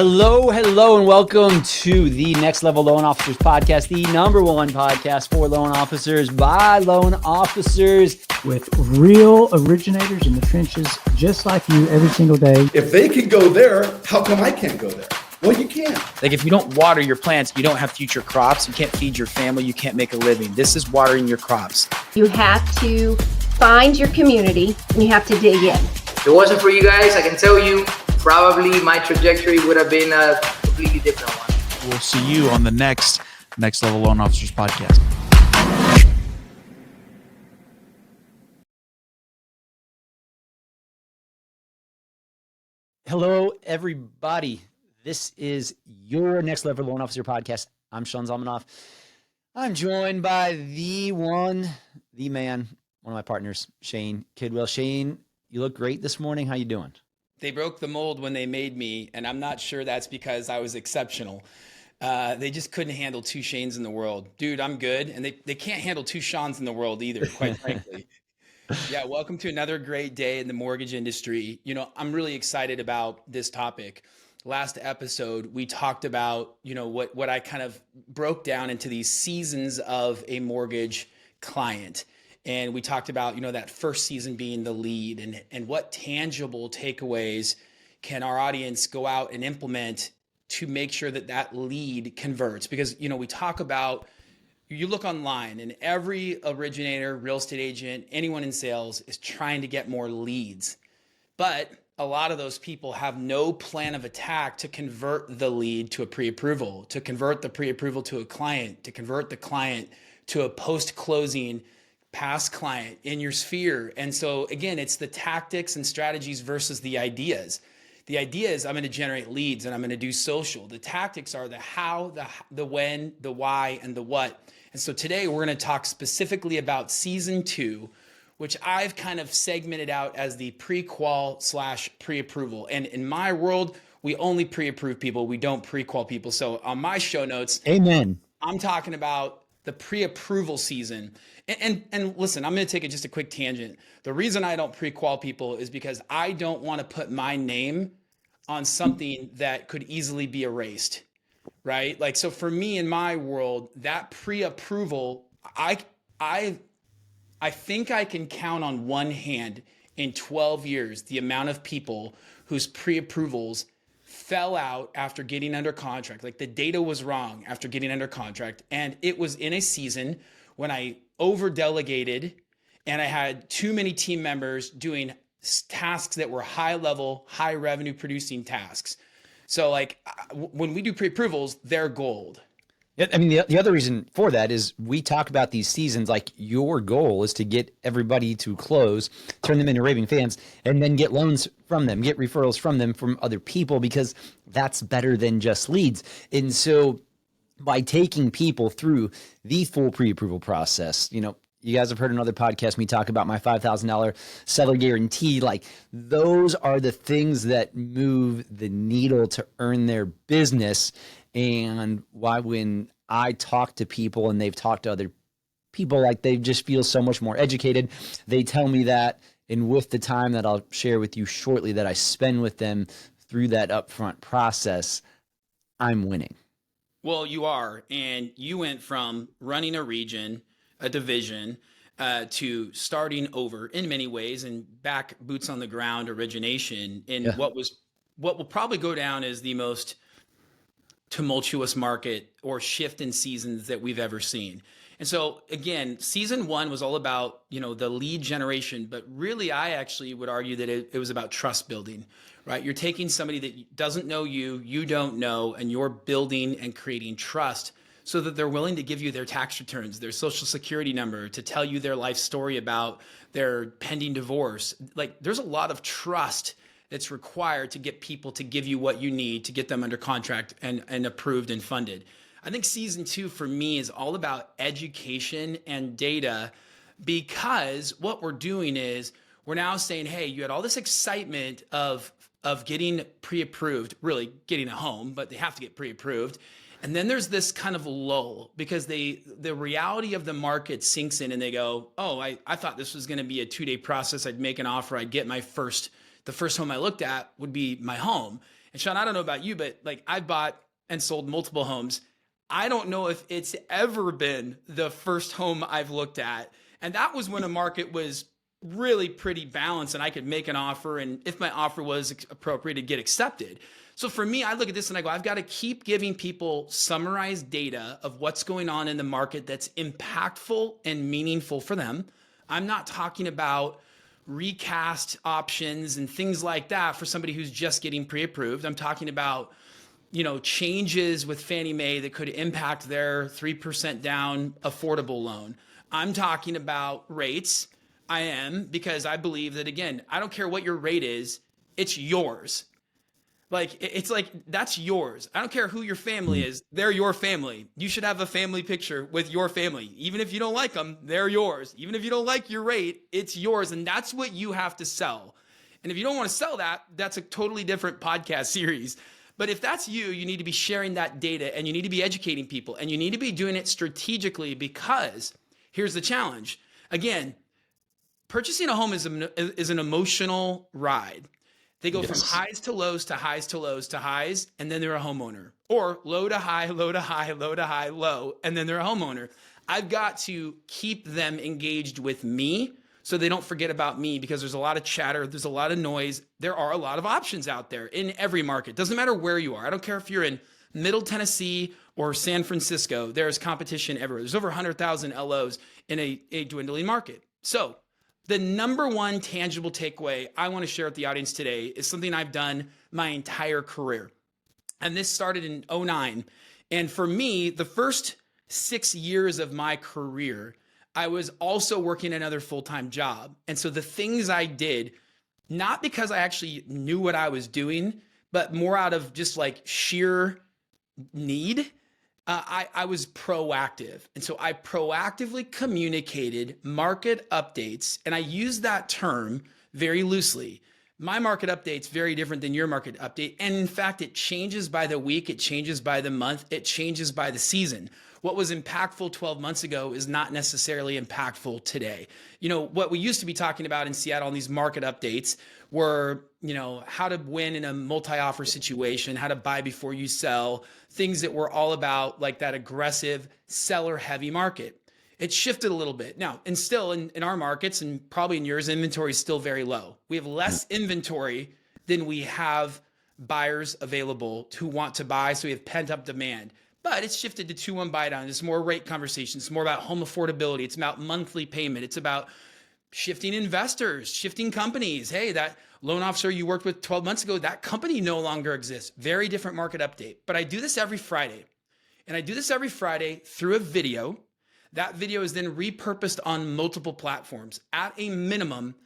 Hello, and welcome to the Next Level Loan Officers Podcast, the number one podcast for loan officers by loan officers. With real originators in the trenches, just like you every single day. If they can go there, how come I can't go there? Well, you can. Like if you don't water your plants, you don't have future crops. You can't feed your family. You can't make a living. This is watering your crops. You have to find your community and you have to dig in. If it wasn't for you guys, I can tell you, probably my trajectory would have been a completely different one. We'll see you on the next Level Loan Officers Podcast. Hello, everybody. This is your Next Level Loan Officer Podcast. I'm Sean Zalmanoff. I'm joined by the one, the man, one of my partners, Shane Kidwell. Shane, you look great this morning. How you doing? They broke the mold when they made me, and I'm not sure that's because I was exceptional. They just couldn't handle two Shanes in the world. Dude, I'm good. And they can't handle two Seans in the world either, quite frankly. Yeah, welcome to another great day in the mortgage industry. You know, I'm really excited about this topic. Last episode, we talked about, what I kind of broke down into these seasons of a mortgage client. And we talked about, that first season being the lead and what tangible takeaways can our audience go out and implement to make sure that that lead converts. Because, we talk about, you look online and every originator, real estate agent, anyone in sales is trying to get more leads. But a lot of those people have no plan of attack to convert the lead to a pre-approval, to convert the pre-approval to a client, to convert the client to a post-closing past client in your sphere. And so again, it's the tactics and strategies versus the ideas. The idea is I'm going to generate leads and I'm going to do social. The tactics are the how, the when, the why, and the what. And so today we're going to talk specifically about season 2, which I've kind of segmented out as the pre-qual / pre-approval. And in my world, we only pre-approve people. We don't pre-qual people. So on my show notes, Amen. I'm talking about the pre-approval season. And listen, I'm going to take just a quick tangent. The reason I don't pre-qual people is because I don't want to put my name on something that could easily be erased, right? Like, so for me in my world, that pre-approval, I think I can count on one hand in 12 years the amount of people whose pre-approvals fell out after getting under contract. Like the data was wrong after getting under contract. And it was in a season when I over-delegated and I had too many team members doing tasks that were high level, high revenue producing tasks. So like when we do pre-approvals, they're gold. I mean, the other reason for that is we talk about these seasons like your goal is to get everybody to close, turn them into raving fans, and then get loans from them, get referrals from them from other people, because that's better than just leads. And so by taking people through the full pre-approval process, you guys have heard another podcast, me talk about my $5,000 seller guarantee. Like those are the things that move the needle to earn their business. And why when I talk to people and they've talked to other people, like they just feel so much more educated. They tell me that, and with the time that I'll share with you shortly that I spend with them through that upfront process, I'm winning. Well, you are. And you went from running a region, a division, to starting over in many ways and back boots on the ground origination in what will probably go down as the most tumultuous market or shift in seasons that we've ever seen. And so again, season 1 was all about, the lead generation, but really I actually would argue that it was about trust building, right? You're taking somebody that doesn't know you, you don't know, and you're building and creating trust so that they're willing to give you their tax returns, their social security number, to tell you their life story about their pending divorce. Like there's a lot of trust that's required to get people to give you what you need to get them under contract and approved and funded. I think season 2 for me is all about education and data, because what we're doing is we're now saying, hey, you had all this excitement of getting pre-approved, really getting a home, but they have to get pre-approved. And then there's this kind of lull because the reality of the market sinks in and they go, oh, I thought this was going to be a 2-day process. I'd make an offer. I'd get my first the first home I looked at would be my home. And Sean, I don't know about you, but like I've bought and sold multiple homes. I don't know if it's ever been the first home I've looked at. And that was when a market was really pretty balanced and I could make an offer. And if my offer was appropriate, to get accepted. So for me, I look at this and I go, I've got to keep giving people summarized data of what's going on in the market that's impactful and meaningful for them. I'm not talking about recast options and things like that for somebody who's just getting pre-approved. I'm talking about, changes with Fannie Mae that could impact their 3% down affordable loan. I'm talking about rates. I am, because I believe that, again, I don't care what your rate is, it's yours. It's like, that's yours. I don't care who your family is. They're your family. You should have a family picture with your family. Even if you don't like them, they're yours. Even if you don't like your rate, it's yours. And that's what you have to sell. And if you don't want to sell that, that's a totally different podcast series. But if that's you, you need to be sharing that data and you need to be educating people and you need to be doing it strategically, because here's the challenge. Again, purchasing a home is an emotional ride. They go from highs to lows to highs to lows to highs, and then they're a homeowner. Or low to high, low to high, low to high, low, and then they're a homeowner. I've got to keep them engaged with me so they don't forget about me, because there's a lot of chatter, there's a lot of noise. There are a lot of options out there in every market. Doesn't matter where you are. I don't care if you're in Middle Tennessee or San Francisco. There's competition everywhere. There's over 100,000 LOs in a dwindling market. So the number one tangible takeaway I want to share with the audience today is something I've done my entire career. And this started in 2009. And for me, the first 6 years of my career, I was also working another full-time job. And so the things I did, not because I actually knew what I was doing, but more out of just like sheer need, I was proactive. And so I proactively communicated market updates. And I use that term very loosely. My market update's very different than your market update. And in fact, it changes by the week, it changes by the month, it changes by the season. What was impactful 12 months ago is not necessarily impactful today. What we used to be talking about in Seattle on these market updates were, how to win in a multi-offer situation, how to buy before you sell, things that were all about like that aggressive seller heavy market. It shifted a little bit now, and still in our markets and probably in yours, inventory is still very low. We have less inventory than we have buyers available who want to buy. So we have pent up demand. But it's shifted to 2-1 buy down. It's more rate conversations. It's more about home affordability. It's about monthly payment. It's about shifting investors, shifting companies. Hey, that loan officer you worked with 12 months ago, that company no longer exists. Very different market update. But I do this every Friday. And I do this every Friday through a video. That video is then repurposed on multiple platforms. At a minimum,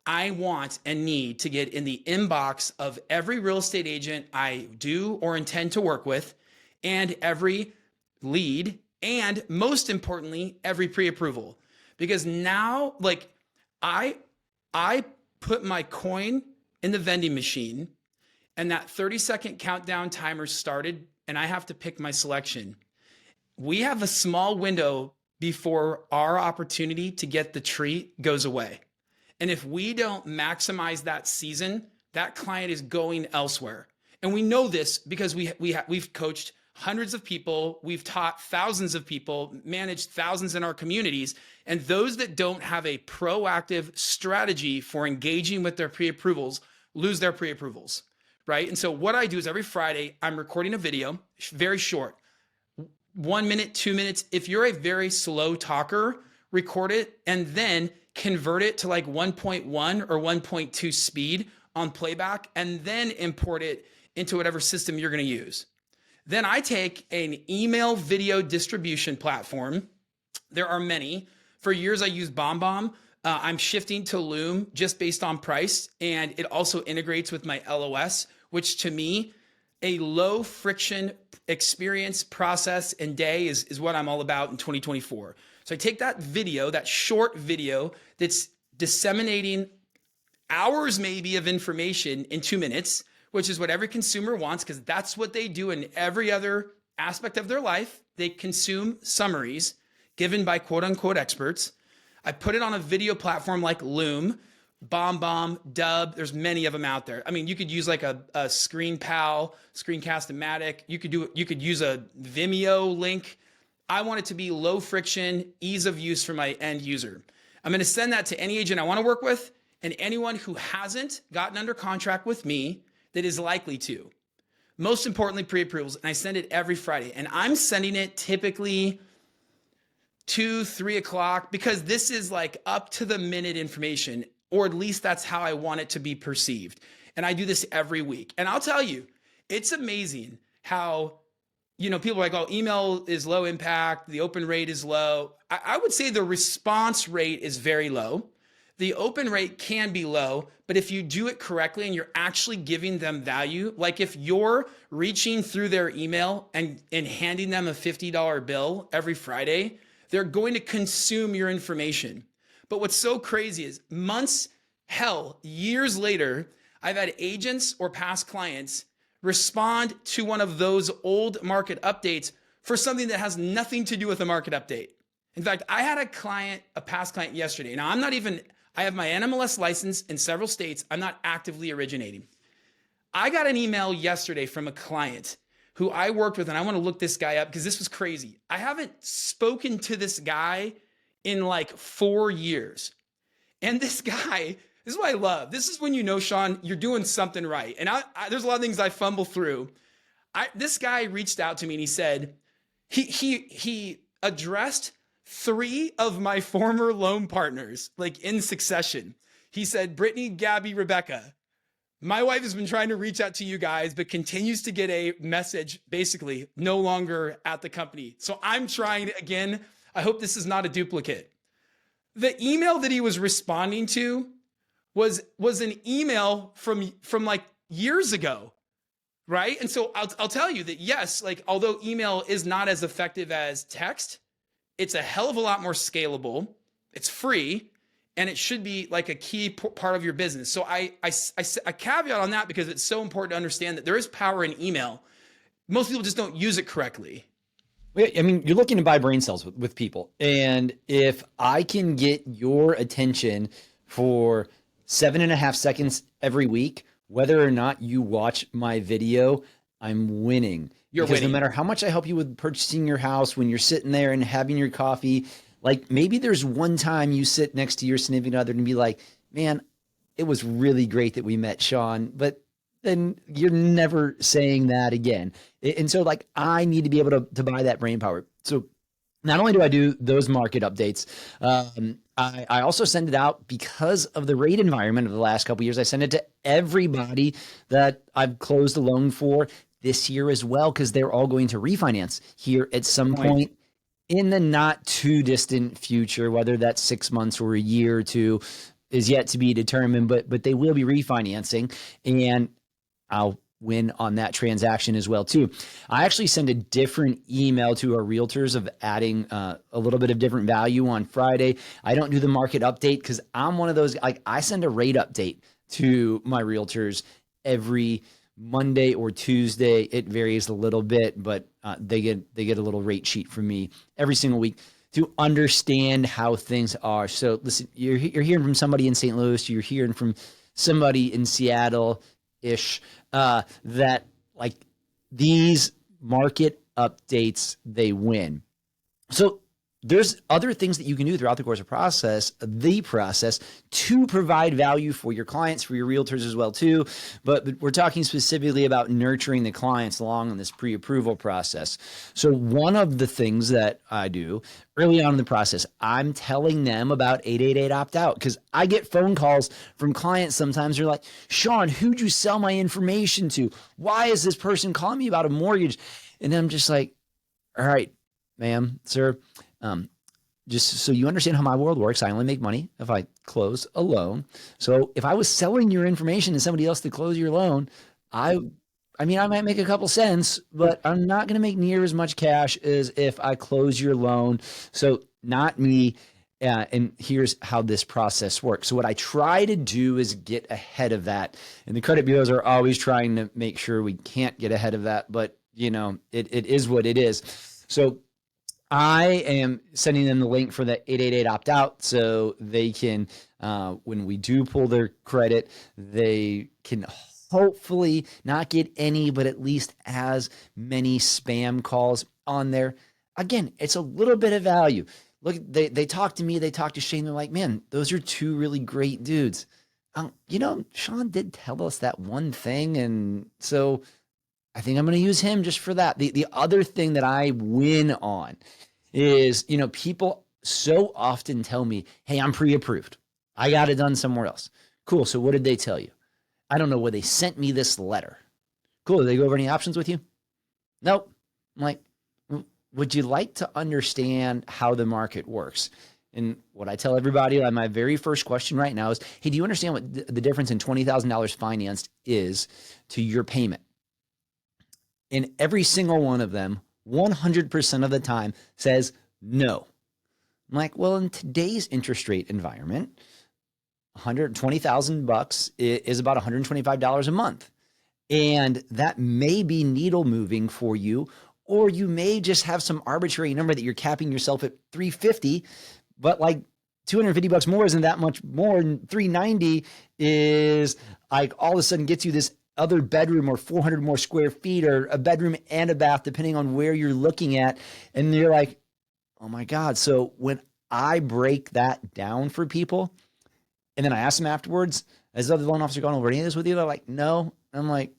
I want and need to get in the inbox of every real estate agent I do or intend to work with, and every lead, and most importantly, every pre-approval. Because now, I put my coin in the vending machine, and that 30-second countdown timer started, and I have to pick my selection. We have a small window before our opportunity to get the treat goes away. And if we don't maximize that season, that client is going elsewhere. And we know this because we've coached hundreds of people, we've taught thousands of people, managed thousands in our communities, and those that don't have a proactive strategy for engaging with their pre-approvals lose their pre-approvals, right? And so what I do is every Friday, I'm recording a video, very short, 1 minute, 2 minutes. If you're a very slow talker, record it and then convert it to like 1.1 or 1.2 speed on playback, and then import it into whatever system you're going to use. Then I take an email video distribution platform. There are many. For years, I used BombBomb. I'm shifting to Loom just based on price. And it also integrates with my LOS, which to me, a low friction experience, process, and day is what I'm all about in 2024. So I take that video, that short video that's disseminating hours maybe of information in 2 minutes, which is what every consumer wants, because that's what they do in every other aspect of their life. They consume summaries given by quote unquote experts. I put it on a video platform like Loom, BombBomb, Dub. There's many of them out there. I mean, you could use like a ScreenPal, Screencast-O-Matic. You could use a Vimeo link. I want it to be low friction, ease of use for my end user. I'm going to send that to any agent I want to work with and anyone who hasn't gotten under contract with me that is likely to. Most importantly, pre-approvals. And I send it every Friday. And I'm sending it typically 2, 3 o'clock because this is like up to the minute information, or at least that's how I want it to be perceived. And I do this every week. And I'll tell you, it's amazing how, people are like, oh, email is low impact. The open rate is low. I would say the response rate is very low. The open rate can be low, but if you do it correctly and you're actually giving them value, like if you're reaching through their email and handing them a $50 bill every Friday, they're going to consume your information. But what's so crazy is months, hell, years later, I've had agents or past clients respond to one of those old market updates for something that has nothing to do with a market update. In fact, I had a past client yesterday. Now, I have my NMLS license in several states. I'm not actively originating. I got an email yesterday from a client who I worked with, and I want to look this guy up because this was crazy. I haven't spoken to this guy in like 4 years. And this guy, this is what I love. This is when you know, Sean, you're doing something right. And there's a lot of things I fumble through. This guy reached out to me and he said, he addressed 3 of my former loan partners, like in succession. He said, Brittany, Gabby, Rebecca, my wife has been trying to reach out to you guys, but continues to get a message, basically no longer at the company. So I'm trying again. I hope this is not a duplicate. The email that he was responding to was an email from like years ago, right? And so I'll tell you that yes, like although email is not as effective as text, it's a hell of a lot more scalable. It's free, and it should be like a key part of your business. So I caveat on that because it's so important to understand that there is power in email. Most people just don't use it correctly. I mean, you're looking to buy brain cells with people. And if I can get your attention for 7.5 seconds every week, whether or not you watch my video, I'm winning. Because winning. No matter how much I help you with purchasing your house, when you're sitting there and having your coffee, like maybe there's one time you sit next to your significant other and be like, man, it was really great that we met Sean, but then you're never saying that again. And so like, I need to be able to buy that brain power. So not only do I do those market updates, I also send it out because of the rate environment of the last couple of years. I send it to everybody that I've closed a loan for this year as well, because they're all going to refinance here at some point in the not too distant future, whether that's 6 months or a year or two is yet to be determined, but they will be refinancing, and I'll win on that transaction as well too. I actually send a different email to our realtors of adding a little bit of different value on Friday. I don't do the market update because I'm one of those, like I send a rate update to my realtors every Monday or Tuesday. It varies a little bit, but they get a little rate sheet from me every single week to understand how things are. So listen, you're hearing from somebody in St. Louis, you're hearing from somebody in Seattle-ish, that like these market updates, they win. So there's other things that you can do throughout the course of the process to provide value for your clients, for your realtors as well too. But we're talking specifically about nurturing the clients along in this pre-approval process. So one of the things that I do early on in the process, I'm telling them about 888 opt-out, because I get phone calls from clients sometimes. They're like, Sean, who'd you sell my information to? Why is this person calling me about a mortgage? And I'm just like, all right, ma'am, sir, just so you understand how my world works, I only make money if I close a loan. So if I was selling your information to somebody else to close your loan, I mean, I might make a couple cents, but I'm not going to make near as much cash as if I close your loan. So not me. And here's how this process works. So what I try to do is get ahead of that. And the credit bureaus are always trying to make sure we can't get ahead of that. But, you know, it is what it is. So I am sending them the link for the 888 opt out so they can, when we do pull their credit, they can hopefully not get any, but at least as many spam calls on there. Again, it's a little bit of value. Look, they talk to me, they talk to Shane. They're like, man, those are two really great dudes. Sean did tell us that one thing. And so I think I'm going to use him just for that. The other thing that I win on is, people so often tell me, hey, I'm pre-approved. I got it done somewhere else. Cool. So what did they tell you? I don't know where they sent me this letter. Cool. Did they go over any options with you? Nope. I'm like, would you like to understand how the market works? And what I tell everybody on my very first question right now is, hey, do you understand what the difference in $20,000 financed is to your payment? And every single one of them, 100% of the time, says no. I'm like, well, in today's interest rate environment, $120,000 is about $125 a month. And that may be needle moving for you, or you may just have some arbitrary number that you're capping yourself at 350, but like $250 more isn't that much more. And 390 is like all of a sudden gets you this other bedroom or 400 more square feet or a bedroom and a bath, depending on where you're looking at. And you're like, oh my God. So when I break that down for people, and then I ask them afterwards, has the other loan officer gone over any of this with you? They're like, no. I'm like,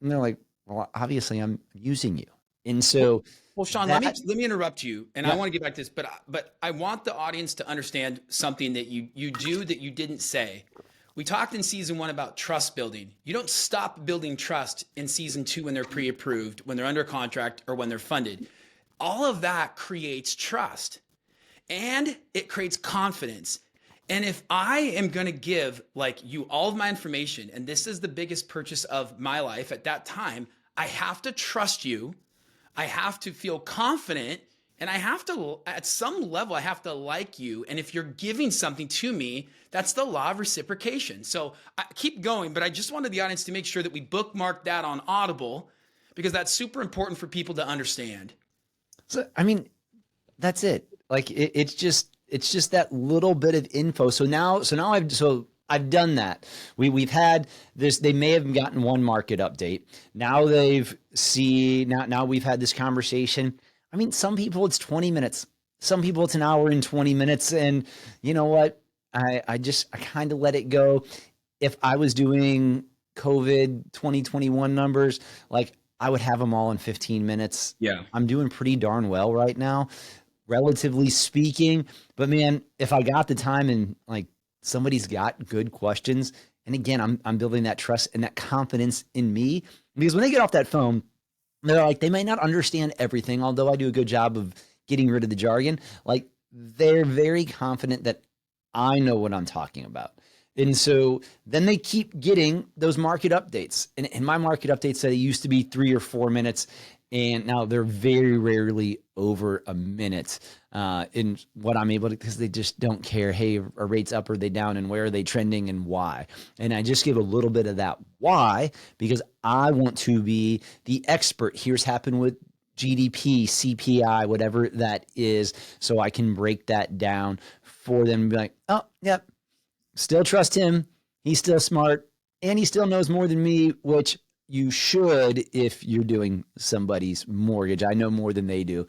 and they're like, well, obviously I'm using you. And so, well, Sean, let me interrupt you, and yeah. I want to get back to this, but I want the audience to understand something that you do that you didn't say. We talked in season 1 about trust building. You don't stop building trust in season 2 when they're pre-approved, when they're under contract, or when they're funded. All of that creates trust, and it creates confidence. And if I am going to give like you all of my information, and this is the biggest purchase of my life at that time, I have to trust you. I have to feel confident, and I have to, at some level, I have to like you. And if you're giving something to me, that's the law of reciprocation. So I keep going, but I just wanted the audience to make sure that we bookmark that on Audible, because that's super important for people to understand. So, I mean, that's it. Like it's just that little bit of info. So now I've done that. We've had this. They may have gotten one market update. Now now we've had this conversation. I mean, some people it's 20 minutes. Some people it's an hour and 20 minutes. And you know what? I kind of let it go. If I was doing COVID 2021 numbers, like I would have them all in 15 minutes. Yeah. I'm doing pretty darn well right now, relatively speaking. But man, if I got the time and like somebody's got good questions, and again, I'm building that trust and that confidence in me, because when they get off that phone, they're like, they might not understand everything, although I do a good job of getting rid of the jargon. Like they're very confident that I know what I'm talking about. And so then they keep getting those market updates. And my market updates that used to be 3 or 4 minutes, and now they're very rarely over a minute in what I'm able to, because they just don't care. Hey, are rates up, are they down, and where are they trending and why? And I just give a little bit of that why, because I want to be the expert. Here's happened with GDP, CPI, whatever that is, so I can break that down for them and be like, oh, yep, still trust him. He's still smart, and he still knows more than me, which you should if you're doing somebody's mortgage. I know more than they do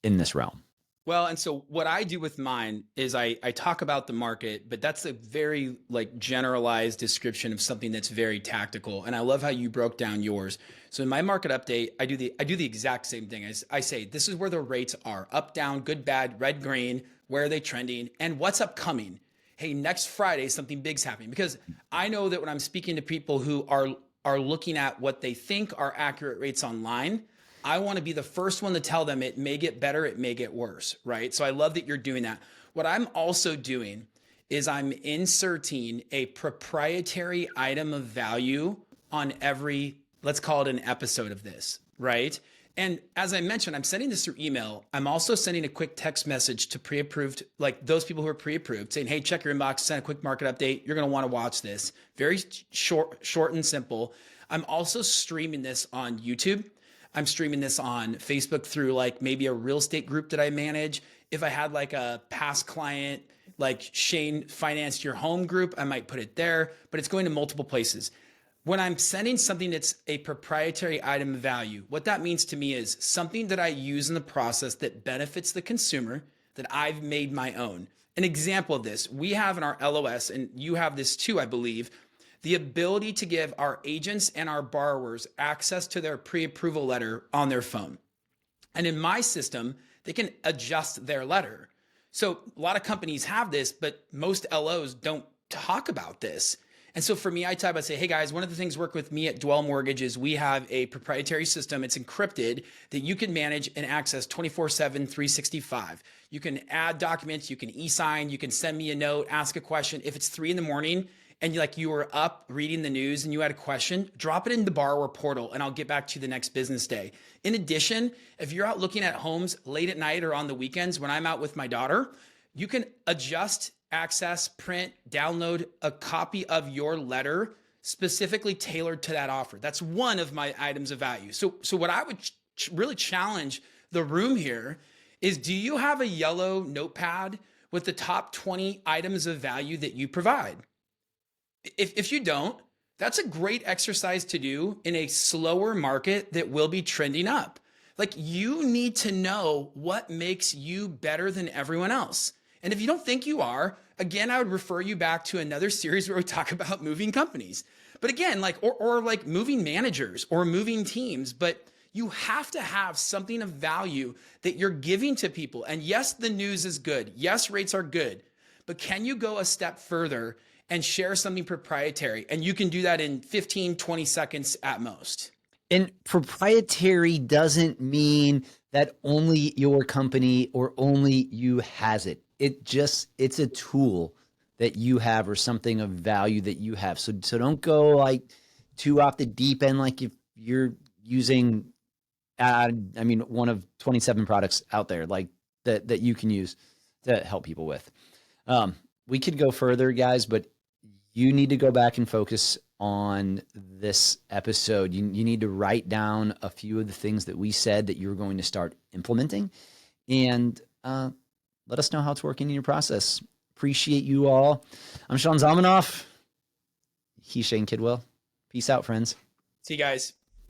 in this realm. Well, and so what I do with mine is I talk about the market, but that's a very like generalized description of something that's very tactical. And I love how you broke down yours. So in my market update, I do the exact same thing. I say, this is where the rates are: up, down, good, bad, red, green, where are they trending, and what's upcoming. Hey, next Friday, something big's happening, because I know that when I'm speaking to people who are looking at what they think are accurate rates online, I want to be the first one to tell them it may get better, it may get worse, right? So I love that you're doing that. What I'm also doing is I'm inserting a proprietary item of value on every, let's call it an episode of this, right? And as I mentioned, I'm sending this through email. I'm also sending a quick text message to pre-approved, like those people who are pre-approved, saying, hey, check your inbox, send a quick market update. You're going to want to watch this. Very short and simple. I'm also streaming this on YouTube. I'm streaming this on Facebook through like maybe a real estate group that I manage. If I had like a past client, like Shane financed your home group, I might put it there, but it's going to multiple places. When I'm sending something that's a proprietary item of value, what that means to me is something that I use in the process that benefits the consumer that I've made my own. An example of this, we have in our LOS, and you have this too, I believe, the ability to give our agents and our borrowers access to their pre-approval letter on their phone. And in my system, they can adjust their letter. So a lot of companies have this, but most LOs don't talk about this. And so for me, I say, hey guys, one of the things work with me at Dwell Mortgage is we have a proprietary system. It's encrypted that you can manage and access 24/7, 365. You can add documents, you can e-sign, you can send me a note, ask a question. If it's 3 a.m, and you were up reading the news and you had a question, drop it in the borrower portal and I'll get back to you the next business day. In addition, if you're out looking at homes late at night or on the weekends when I'm out with my daughter, you can adjust, access, print, download a copy of your letter specifically tailored to that offer. That's one of my items of value. So what I would really challenge the room here is, do you have a yellow notepad with the top 20 items of value that you provide? If you don't, that's a great exercise to do in a slower market that will be trending up. Like, you need to know what makes you better than everyone else. And if you don't think you are, again, I would refer you back to another series where we talk about moving companies. But again, or moving managers or moving teams, but you have to have something of value that you're giving to people. And yes, the news is good. Yes, rates are good. But can you go a step further and share something proprietary? And you can do that in 15, 20 seconds at most. And proprietary doesn't mean that only your company or only you has it. It's a tool that you have or something of value that you have. So don't go too off the deep end. Like if you're using, one of 27 products out there that you can use to help people with. We could go further, guys, but you need to go back and focus on this episode. You need to write down a few of the things that we said that you're going to start implementing, and let us know how it's working in your process. Appreciate you all. I'm Sean Zalmanoff. He's Shane Kidwell. Peace out, friends. See you guys.